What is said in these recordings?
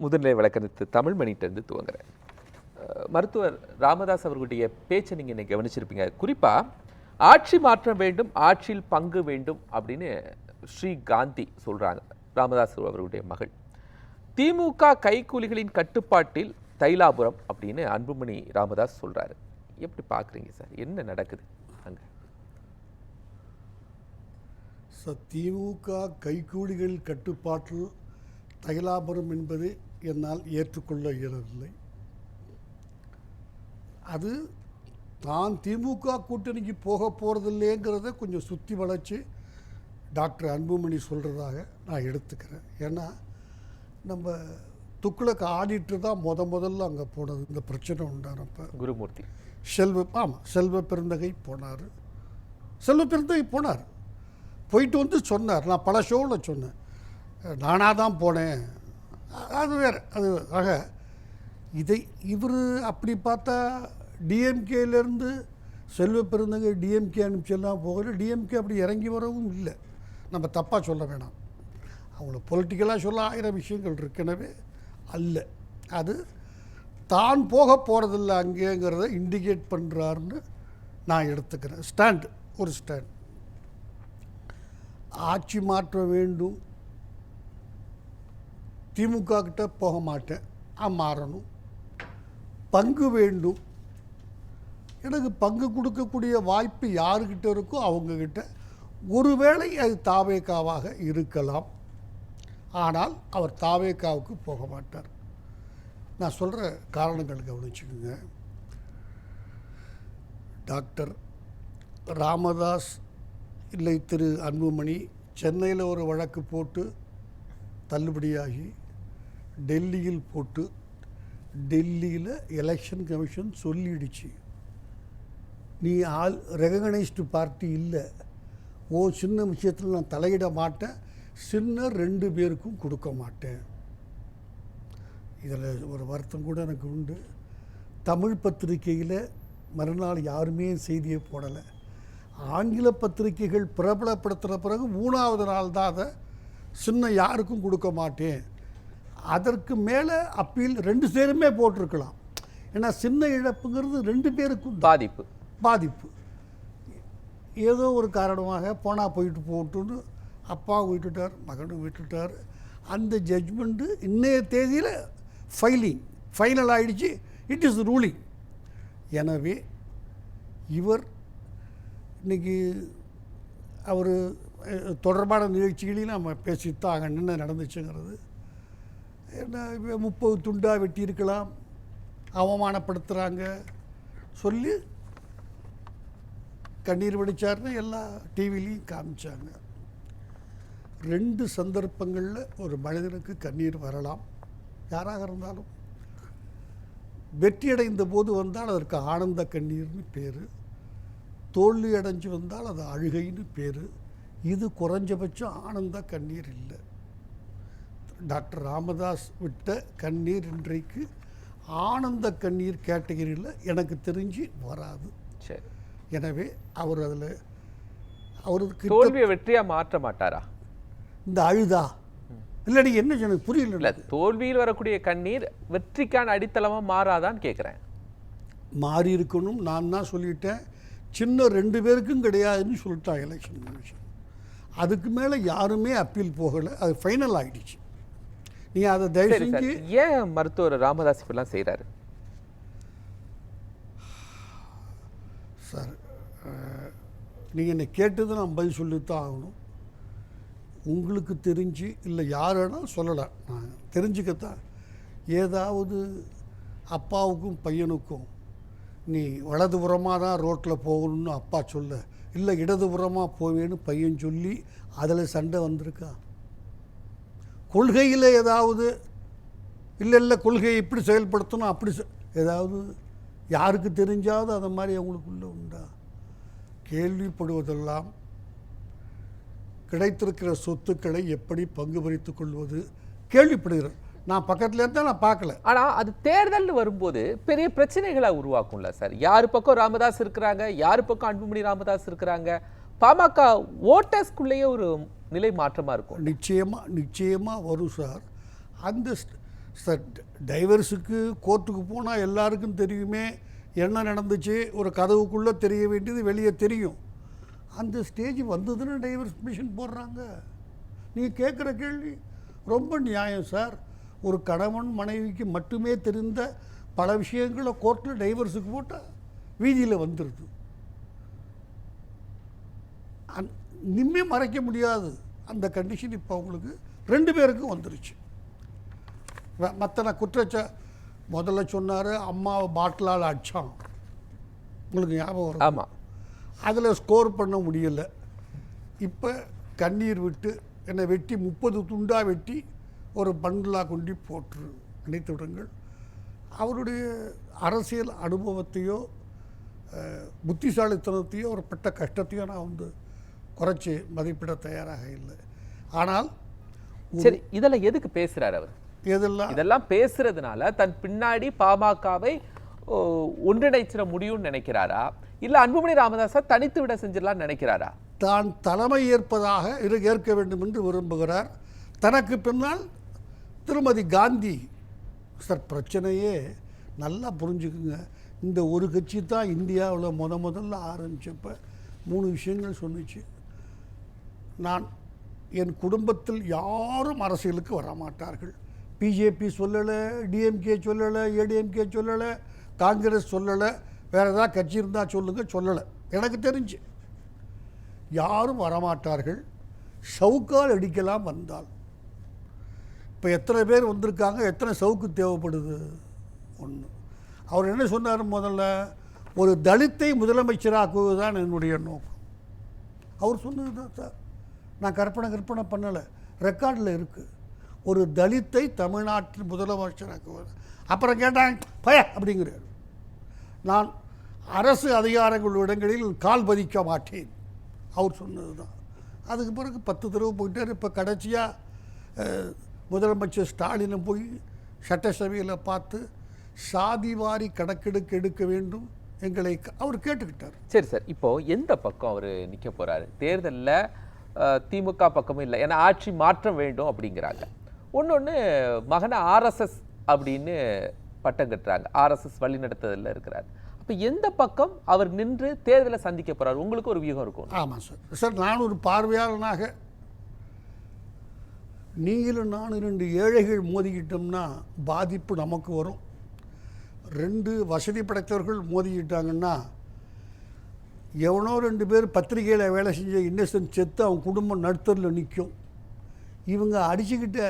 முதல்நிலை வழக்கறிஞர் தமிழ்மணிகிட்டேருந்து துவங்குறேன். மருத்துவர் ராமதாஸ் அவர்களுடைய பேச்சை நீங்கள் இன்னைக்கு கவனிச்சிருப்பீங்க. குறிப்பாக ஆட்சி மாற்றம் வேண்டும், ஆட்சியில் பங்கு வேண்டும் அப்படின்னு ஸ்ரீ காந்தி சொல்கிறாங்க, ராமதாஸ் அவர்களுடைய மகள். திமுக கைக்கூலிகளின் கட்டுப்பாட்டில் தைலாபுரம் அப்படின்னு அன்புமணி ராமதாஸ் சொல்கிறாரு. எப்படி பார்க்குறீங்க சார்? என்ன நடக்குது அங்கே? திமுக கைக்கூலிகள் கட்டுப்பாட்டில் தைலாபுரம் என்பது என்னால் ஏற்றுக்கொள்ள இயலவில்லை. அது தான் திமுக கூட்டணிக்கு போக போகிறதில்லைங்கிறத கொஞ்சம் சுற்றி வளைச்சி டாக்டர் அன்புமணி சொல்கிறதாக நான் எடுத்துக்கிறேன். ஏன்னா நம்ம துக்ளக் ஆடிட்டர் தான் முதல்ல அங்கே போனது. இந்த பிரச்சனை உண்டானப்போ குருமூர்த்தி செல்வ பெருந்தகை போனார். செல்வ பெருந்தகை போனார், போயிட்டு வந்து சொன்னார். நான் பல ஷோவில் சொன்னேன், நானாக தான் போனேன். அது வேறு. அது ஆக இதை இவர் அப்படி பார்த்தா டிஎம்கேலேருந்து செல்வ பெருந்தகை டிஎம்கே அனுப்பிச்செல்லாம் போகல. டிஎம்கே அப்படி இறங்கி வரவும் இல்லை. நம்ம தப்பாக சொல்ல வேணாம். அவங்கள பொலிட்டிக்கலாக சொல்ல 1000 விஷயங்கள் இருக்கனவே அல்ல. அது தான் போக போகிறதில்ல அங்கேங்கிறத இண்டிகேட் பண்ணுறாருன்னு நான் எடுத்துக்கிறேன். ஸ்டாண்ட், ஒரு ஸ்டாண்ட். ஆட்சி மாற்ற வேண்டும், திமுக கிட்ட போக மாட்டேன், மாறணும். பங்கு வேண்டும், எனக்கு பங்கு கொடுக்கக்கூடிய வாய்ப்பு யாருக்கிட்ட இருக்கோ அவங்கக்கிட்ட. ஒருவேளை அது தாவேகாவாக இருக்கலாம், ஆனால் அவர் தாவேகாவுக்கு போக மாட்டார். நான் சொல்கிற காரணங்கள் கவனிச்சுக்கோங்க. டாக்டர் ராமதாஸ் இல்லை திரு அன்புமணி சென்னையில் ஒரு வழக்கு போட்டு தள்ளுபடியாகி டெல்லியில் போட்டு, டெல்லியில் எலெக்ஷன் கமிஷன் சொல்லிடுச்சு, நீ ரெகனைஸ்டு பார்ட்டி இல்லை, ஓ சின்ன விஷயத்தில் நான் தலையிட மாட்டேன், சின்ன 2 பேருக்கும் கொடுக்க மாட்டேன். இதில் ஒரு வருத்தம் கூட எனக்கு உண்டு. தமிழ் பத்திரிகையில் மறுநாள் யாருமே செய்தியை போடலை. ஆங்கில பத்திரிகைகள் பிரபலப்படுத்துகிற பிறகு 3வது நாள் தான் அதை சின்ன யாருக்கும் கொடுக்க மாட்டேன். அதற்கு மேலே அப்பீல் 2 பேருமே போட்டிருக்கலாம். ஏன்னா சின்ன இழப்புங்கிறது 2 பேருக்கும் பாதிப்பு. ஏதோ ஒரு காரணமாக போனால் போயிட்டு போட்டுன்னு அப்பாவும் விட்டுட்டார், மகனும் விட்டுட்டார். அந்த ஜட்ஜ்மெண்ட்டு இன்றைய தேதியில் ஃபைனல் ஆகிடுச்சு. It is ruling. எனவே இவர் இன்றைக்கி அவர் தொடர்பான நிகழ்ச்சிகளையும் நம்ம பேசித்தான் அங்கே என்ன நடந்துச்சுங்கிறது. என்ன 30 துண்டாக வெட்டியிருக்கலாம், அவமானப்படுத்துகிறாங்க சொல்லி கண்ணீர் வடித்தார்னு எல்லா டிவிலையும் காமிச்சாங்க. 2 சந்தர்ப்பங்களில் ஒரு மனிதனுக்கு கண்ணீர் வரலாம், யாராக இருந்தாலும். வெற்றியடைந்த போது வந்தால் அதற்கு ஆனந்த கண்ணீர்னு பேர், தோல்வி அடைஞ்சு வந்தால் அது அழுகைன்னு பேர். இது குறைஞ்சபட்சம் ஆனந்த கண்ணீர் இல்லை. டாக்டர் ராமதாஸ் விட்ட கண்ணீர் இன்றைக்கு ஆனந்த கண்ணீர் கேட்டகரியில் எனக்கு தெரிஞ்சு வராது. சரி. எனவே அவர் அதில் அவருக்கு தோல்வியை வெற்றியாக மாற்ற மாட்டாரா? இந்த அழுதா இல்லடி என்ன எனக்கு புரியல. தோல்வியில் வரக்கூடிய கண்ணீர் வெற்றிக்கான அடித்தளமாக மாறாதான்னு கேட்குறேன். மாறி இருக்கணும். நான் தான் சொல்லிட்டேன், சின்ன 2 பேருக்கும் கிடையாதுன்னு சொல்லிட்டாங்க எலெக்ஷன் கமிஷன். அதுக்கு மேலே யாருமே அப்பீல் போகலை, அது ஃபைனல் ஆகிடுச்சு. நீ அதை தயவு செஞ்சு ஏன் மருத்துவர் ராமதாஸ் இப்பெல்லாம் செய்கிறாரு சார்? நீங்கள் என்னை கேட்டது நான் பதில் சொல்லித்தான் ஆகணும். உங்களுக்கு தெரிஞ்சு இல்லை யார் வேணாலும் சொல்லலாம், நான் தெரிஞ்சுக்கத்தான். ஏதாவது அப்பாவுக்கும் பையனுக்கும் நீ வலதுபுறமாக தான் ரோட்டில் போகணும்னு அப்பா சொல்ல, இல்லை இடதுபுறமாக போவேன்னு பையன் சொல்லி அதில் சண்டை வந்திருக்கா? கொள்கையில் ஏதாவது இல்லை கொள்கையை இப்படி செயல்படுத்தணும் அப்படி ஏதாவது யாருக்கு தெரிஞ்சாவது அந்த மாதிரி அவங்களுக்குள்ளே உண்டா? கேள்விப்படுவதெல்லாம் கிடைத்திருக்கிற சொத்துக்களை எப்படி பங்கு பறித்துக் கொள்வது கேள்விப்படுகிறேன். நான் பக்கத்தில் இருந்தால் நான் பார்க்கல. ஆனால் அது தேர்தல் வரும்போது பெரிய பிரச்சனைகளை உருவாக்கும்ல சார். யார் பக்கம் ராமதாஸ் இருக்கிறாங்க, யார் பக்கம் அன்புமணி ராமதாஸ் இருக்கிறாங்க, பாமக ஓட்டர்ஸ்குள்ளேயே ஒரு நிலை மாற்றமாக இருக்கும். நிச்சயமாக வரும் சார். அந்த சார் டைவர்ஸுக்கு கோர்ட்டுக்கு போனால் எல்லாருக்கும் தெரியுமே என்ன நடந்துச்சு, ஒரு கதவுக்குள்ளே தெரிய வேண்டியது வெளியே தெரியும். அந்த ஸ்டேஜ் வந்ததுன்னு டைவர்ஸ் மிஷன் போடுறாங்க. நீங்கள் கேட்குற கேள்வி ரொம்ப நியாயம் சார். ஒரு கணவன் மனைவிக்கு மட்டுமே தெரிந்த பல விஷயங்களை கோர்ட்டில் டைவர்ஸுக்கு போட்டால் வீதியில் வந்துடுது. இனிமே மறைக்க முடியாது அந்த கண்டிஷன் இப்போ அவங்களுக்கு 2 பேருக்கும் வந்துருச்சு. மற்ற முதல்ல சொன்னார் அம்மாவை பாட்டிலால் அடித்தான், உங்களுக்கு ஞாபகம் வரும். ஆமாம், அதில் ஸ்கோர் பண்ண முடியலை. இப்போ கண்ணீர் விட்டு என்னை வெட்டி 30 துண்டாக வெட்டி ஒரு பண்டிலாக கொண்டு போட்டு நினைத்து விடுங்கள். அவருடைய அரசியல் அனுபவத்தையோ புத்திசாலித்தனத்தையோ ஒரு பட்ட கஷ்டத்தையோ நான் வந்து குறைச்சி மதிப்பிட தயாராக இல்லை. ஆனால் சரி, இதெல்லாம் எதுக்கு பேசுகிறார் அவர்? இதெல்லாம் பேசுறதுனால தன் பின்னாடி பாமகவை ஒன்றிணைச்சிட முடியும்னு நினைக்கிறாரா, இல்ல அன்புமணி ராமதாஸை தனித்து விட செஞ்சிடலாம்னு நினைக்கிறாரா? தான் தலைமை ஏற்பதாக ஏற்க வேண்டும் என்று விரும்புகிறார். தனக்கு பின்னால் திருமதி காந்தி. சார் பிரச்சனையே நல்லா புரிஞ்சுக்குங்க. இந்த ஒரு கட்சி தான் இந்தியாவில் முதல்ல ஆரம்பித்தப்ப 3 விஷயங்கள் சொன்னிச்சு. நான் என் குடும்பத்தில் யாரும் அரசியலுக்கு வரமாட்டார்கள். பிஜேபி சொல்லலை, டிஎம்கே சொல்லலை, ஏடிஎம்கே சொல்லலை, காங்கிரஸ் சொல்லலை, வேறு ஏதாவது கட்சி இருந்தால் சொல்லுங்கள், சொல்லலை. எனக்கு தெரிஞ்சு யாரும் வரமாட்டார்கள். சவுக்கால் அடிக்கலாம் வந்தால். இப்போ எத்தனை பேர் வந்திருக்காங்க, எத்தனை சவுக்கு தேவைப்படுது? ஒன்று. அவர் என்ன சொன்னார்? முதல்ல ஒரு தலித்தை முதலமைச்சராக்குவது தான் என்னுடைய நோக்கம். அவர் சொன்னது தான் சார். நான் கற்பனை பண்ணலை, ரெக்கார்டில் இருக்குது. ஒரு தலித்தை தமிழ்நாட்டில் முதலமைச்சராக்குவது. அப்புறம் கேட்டாங்க பய அப்படிங்கிறார். நான் அரசு அதிகாரங்கள் இடங்களில் கால் பதிக்க மாட்டேன், அவர் சொன்னது தான். அதுக்கு பிறகு 10 தடவை போயிட்டார். இப்போ கடைசியாக முதலமைச்சர் ஸ்டாலினை போய் சட்டசபையில் பார்த்து சாதிவாரி கணக்கெடுக்க எடுக்க வேண்டும் எங்களை அவர் கேட்டுக்கிட்டார். சரி சார், இப்போ எந்த பக்கம் அவர் நிற்க போறாரு தேர்தலில்? திமுக பக்கமும் இல்லை, ஏன்னா ஆட்சி மாற்றம் வேண்டும் அப்படிங்கிறாங்க. ஒன்னொன்று மகனை ஆர்எஸ்எஸ் அப்படின்னு பட்டம் கட்டுறாங்க, ஆர்எஸ்எஸ் வழி நடத்துதலில் இருக்கிறார். அப்போ எந்த பக்கம் அவர் நின்று தேர்தலை சந்திக்க போறார்? உங்களுக்கு ஒரு வியூகம் இருக்கும். ஆமாம் சார். சார் நான் ஒரு பார்வையாளனாக, நீங்களும் நானும் 2 ஏழைகள் மோதிக்கிட்டோம்னா பாதிப்பு நமக்கு வரும். 2 வசதி படைத்தவர்கள் மோதிக்கிட்டாங்கன்னா எவனோ 2 பேர் பத்திரிகையில் வேலை செஞ்ச இன்னசென்ட் செத்து அவன் குடும்பம் நடுத்தரில் நிற்கும். இவங்க அடிச்சுக்கிட்ட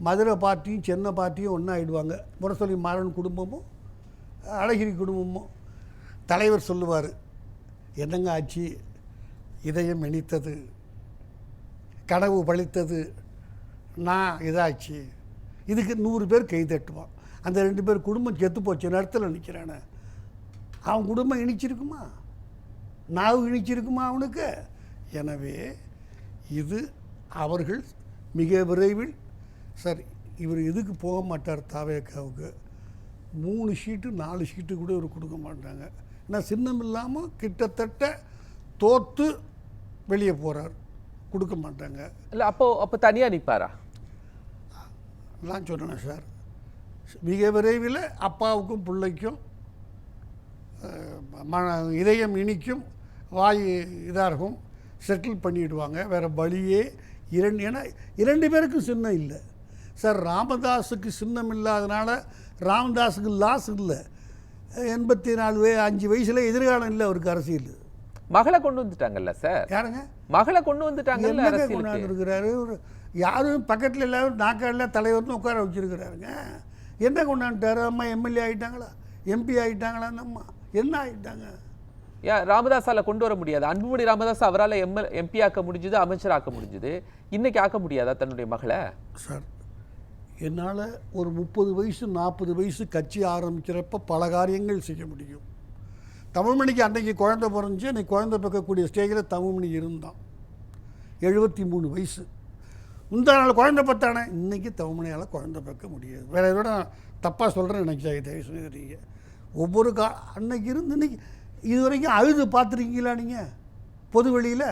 மதுரை பார்ட்டியும் சென்னை பார்ட்டியும் ஒன்றாயிடுவாங்க. முரசொலி மாறன் குடும்பமும் அழகிரி குடும்பமும். தலைவர் சொல்லுவார், என்னங்க ஆச்சு, இதயம் இனித்தது, கனவு பழித்தது, நான் இதாச்சு. இதுக்கு 100 பேர் கை தட்டுவான். அந்த 2 பேர் குடும்பம் செத்து போச்சு, நேரத்தில் நிற்கிறானே, அவன் குடும்பம் இனிச்சிருக்குமா? நாவு இனிச்சிருக்குமா அவனுக்கு? எனவே இது அவர்கள் மிக விரைவில் சார் இவர் எதுக்கு போக மாட்டார் தாவேக்காவுக்கு? 3 சீட்டு 4 சீட்டு கூட இவர் கொடுக்க மாட்டாங்க. ஏன்னா சின்னம் இல்லாமல் கிட்டத்தட்ட தோற்று வெளியே போகிறார், கொடுக்க மாட்டாங்க. இல்லை அப்போ தனியாக நிற்பாரா? நான் சொன்னேன் சார், மிக விரைவில் அப்பாவுக்கும் பிள்ளைக்கும் இதயம் இனிக்கும், வாய் இதாகும், செட்டில் பண்ணிவிடுவாங்க. வேறு வழியே ஏன்னா 2 பேருக்கும் சின்னம் இல்லை சார். ராமதாஸுக்கு சின்னம் இல்லாதனால ராமதாஸுக்கு லாஸ் இல்லை. 5 வயசில் எதிர்காலம் இல்லை அவருக்கு அரசியல். மகளை கொண்டு வந்துட்டாங்கல்ல சார்? யாருங்க மகளை கொண்டு வந்துட்டாங்க? கொண்டாந்து இருக்கிறாரு. யாரும் பக்கத்தில் எல்லாரும் நாக்காடில் தலைவர்னு உட்கார வச்சுருக்கிறாருங்க. என்ன கொண்டாந்துட்டாரு? அம்மா எம்எல்ஏ ஆகிட்டாங்களா, எம்பி ஆகிட்டாங்களா? அந்த அம்மா என்ன ஆகிட்டாங்க? ராமதாஸால கொண்டு வர முடியாது. அன்புமணி ராமதாஸ் அவரால் எம்பி ஆக்க முடிஞ்சது, அமைச்சர் ஆக்க முடிஞ்சது. இன்னைக்கு ஆக்க முடியாதா தன்னுடைய மகளை? சார் என்னால் ஒரு 30 வயசு 40 வயசு கட்சி ஆரம்பிக்கிறப்ப பல காரியங்கள் செய்ய முடியும். தமிழ்மணிக்கு அன்றைக்கி குழந்தை பிறந்துச்சு, அன்றைக்கி குழந்தை பிறக்கக்கூடிய ஸ்டேஜில் தமிழ்மணி இருந்தான். 73 வயசு. முந்தா நாள் குழந்தை பார்த்தானே. இன்றைக்கி தமிழ்மணியால் குழந்தை பிறக்க முடியாது. வேறு விட தப்பாக சொல்கிறேன் நினைச்சா தயவு செய்கிறீங்க. ஒவ்வொரு அன்னைக்கு இருந்து இன்னைக்கு இது வரைக்கும் அழுது பார்த்துருக்கீங்களா நீங்கள் பொது வெளியில்?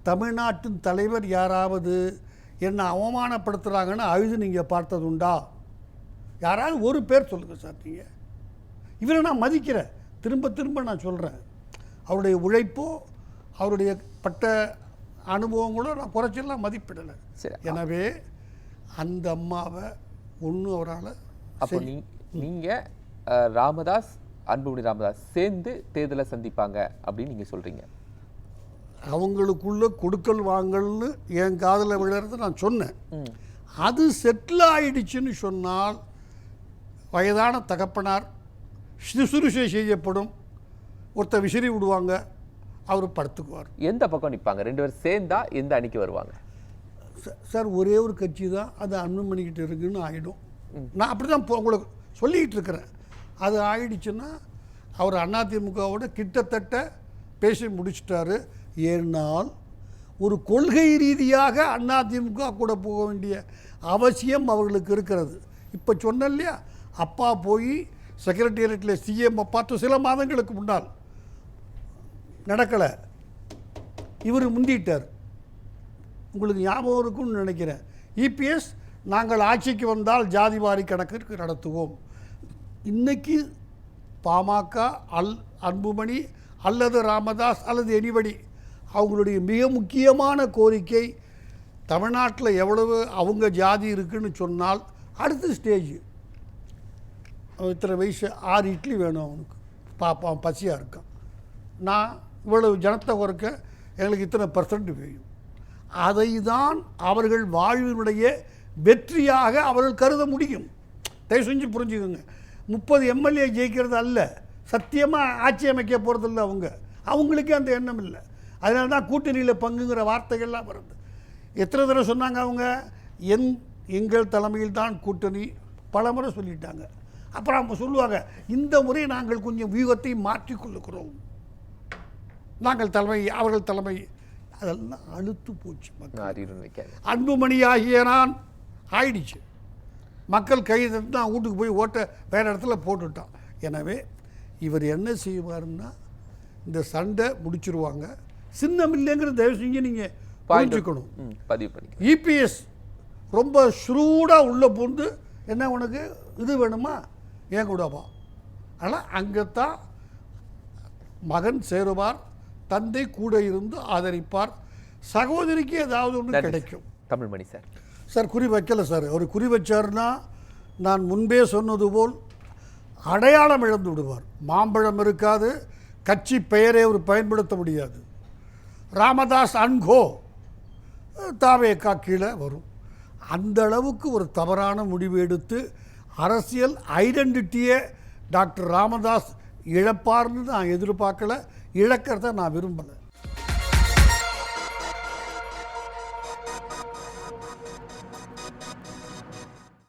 தமிழ்நாட்டின் தலைவர் யாராவது என்னை அவமானப்படுத்துகிறாங்கன்னு அழுது நீங்கள் பார்த்ததுண்டா? யாராவது ஒரு பேர் சொல்லுங்கள் சார் நீங்கள். இவரை நான் மதிக்கிறேன், திரும்ப திரும்ப நான் சொல்கிறேன். அவருடைய உழைப்போ அவருடைய பட்ட அனுபவங்களோ நான் குறைச்செல்லாம் மதிப்பிடலை. சரி. எனவே அந்த அம்மாவை ஒன்றும் அவரால் அப்போ நீங்கள் ராமதாஸ், அன்புமணி ராமதாஸ் சேர்ந்து தேர்தலை சந்திப்பாங்க அப்படின்னு நீங்கள் சொல்கிறீங்க. அவங்களுக்குள்ள கொடுக்கல் வாங்கல்னு என் காதில் விழுறது நான் சொன்னேன். அது செட்டில் ஆயிடுச்சுன்னு சொன்னால் வயதான தகப்பனார் சுசுறுசை செய்யப்படும், ஒருத்தர் விசிறி விடுவாங்க, அவர் படுத்துக்குவார். எந்த பக்கம் நிற்பாங்க? 2 பேர் சேர்ந்தா எந்த அணிக்கு வருவாங்க? சார் ஒரே ஒரு கட்சி தான், அது அன்புமணிக்கிட்ட இருக்குன்னு ஆகிடும். நான் அப்படி தான் உங்களுக்கு சொல்லிக்கிட்டு இருக்கிறேன். அது ஆயிடுச்சுன்னா அவர் அதிமுகவோட கிட்டத்தட்ட பேசி முடிச்சிட்டாரு. ஏனால் ஒரு கொள்கை ரீதியாக அதிமுக கூட போக வேண்டிய அவசியம் அவர்களுக்கு இருக்கிறது. இப்போ சொன்ன இல்லையா, அப்பா போய் செக்ரட்டேரியட்டில் சிஎம் பார்த்து சில மாதங்களுக்கு முன்னால் நடக்கலை, இவர் முந்திட்டார். உங்களுக்கு ஞாபகம் இருக்குன்னு நினைக்கிறேன். இபிஎஸ் நாங்கள் ஆட்சிக்கு வந்தால் ஜாதிவாரி கணக்கு நடத்துவோம். இன்னைக்கு பாமக அன்புமணி அல்லது ராமதாஸ் அல்லது எனிபடி அவங்களுடைய மிக முக்கியமான கோரிக்கை தமிழ்நாட்டில் எவ்வளவு அவங்க ஜாதி இருக்குன்னு சொன்னால் அடுத்த ஸ்டேஜ் இத்தனை வயசு 6 இட்லி வேணும் அவனுக்கு, பாப்பான் பசியாக இருக்கான், நான் இவ்வளவு ஜனத்தை குறைக்க எங்களுக்கு இத்தனை % வேணும். அதை தான் அவர்கள் வாழ்வினுடைய வெற்றியாக அவர்கள் கருத முடியும். தயவு செஞ்சு புரிஞ்சுக்கோங்க. 30 எம்எல்ஏ ஜெயிக்கிறது அல்ல, சத்தியமாக ஆட்சி அமைக்க போகிறதில்ல. அவங்களுக்கே அந்த எண்ணம் இல்லை. அதனால தான் கூட்டணியில் பங்குங்கிற வார்த்தைகள்லாம் வருது. எத்தனை தடவை சொன்னாங்க அவங்க, எங்கள் தலைமையில் தான் கூட்டணி, பல முறை சொல்லிட்டாங்க. அப்புறம் அவங்க சொல்லுவாங்க, இந்த முறை நாங்கள் கொஞ்சம் வியூகத்தை மாற்றிக்கொள்ளுக்கிறோம், நாங்கள் தலைமை, அவர்கள் தலைமை. அதெல்லாம் அழுத்து போச்சு. அன்புமணி ஆகிய நான் ஆயிடுச்சு. மக்கள் கை தட்டு நான் வீட்டுக்கு போய் ஓட்ட வேறு இடத்துல போட்டுட்டான். எனவே இவர் என்ன செய்வாருன்னா இந்த சண்டை முடிச்சிருவாங்க. சின்னம் இல்லைங்கிற தயவு செஞ்சு நீங்கள் புரிஞ்சுக்கணும். பதிவு பண்ணி இபிஎஸ் ரொம்ப ஷ்ரூடாக உள்ளே பூந்து என்ன உனக்கு இது வேணுமா ஏன் கூடவா. ஆனால் அங்கே தான் மகன் சேருவார், தந்தை கூட இருந்து ஆதரிப்பார், சகோதரிக்கு ஏதாவது ஒன்று கிடைக்கும். தமிழ்மணி சார் சார் குறி வைக்கலை சார். அவர் குறி வச்சார்னா நான் முன்பே சொன்னது போல் அடையாளம் இழந்து விடுவார். மாம்பழம் இருக்காது, கட்சி பெயரை அவர் பயன்படுத்த முடியாது. ராமதாஸ் அன்கோ தாவேக்கா கீழே வரும். அந்த அளவுக்கு ஒரு தவறான முடிவு எடுத்து அரசியல் ஐடென்டிட்டியை டாக்டர் ராமதாஸ் இழப்பார்னு நான் எதிர்பார்க்கல, இழக்கிறத நான் விரும்பலை.